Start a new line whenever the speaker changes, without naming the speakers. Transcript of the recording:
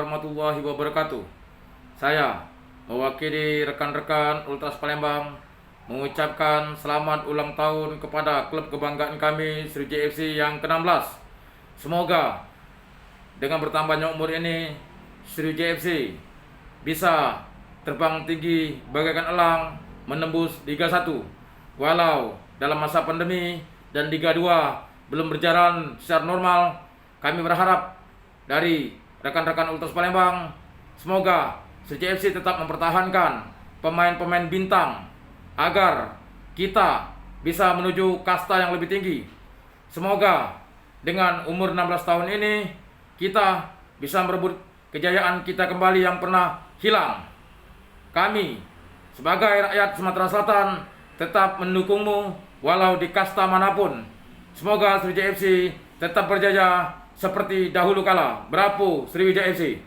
warahmatullahi wabarakatuh. Saya mewakili rekan-rekan Ultras Palembang mengucapkan selamat ulang tahun kepada klub kebanggaan kami Sriwijaya FC yang ke-16. Semoga dengan bertambahnya umur ini Sriwijaya FC bisa terbang tinggi bagaikan elang menembus Liga 1. Walau dalam masa pandemi dan Liga 2 belum berjalan secara normal, kami berharap dari rekan-rekan Ultras Palembang, semoga Sriwijaya FC tetap mempertahankan pemain-pemain bintang agar kita bisa menuju kasta yang lebih tinggi. Semoga dengan umur 16 tahun ini kita bisa merebut kejayaan kita kembali yang pernah hilang. Kami sebagai rakyat Sumatera Selatan tetap mendukungmu walau di kasta manapun. Semoga Sriwijaya FC tetap berjaya seperti dahulu kala. Bravo Sriwijaya FC.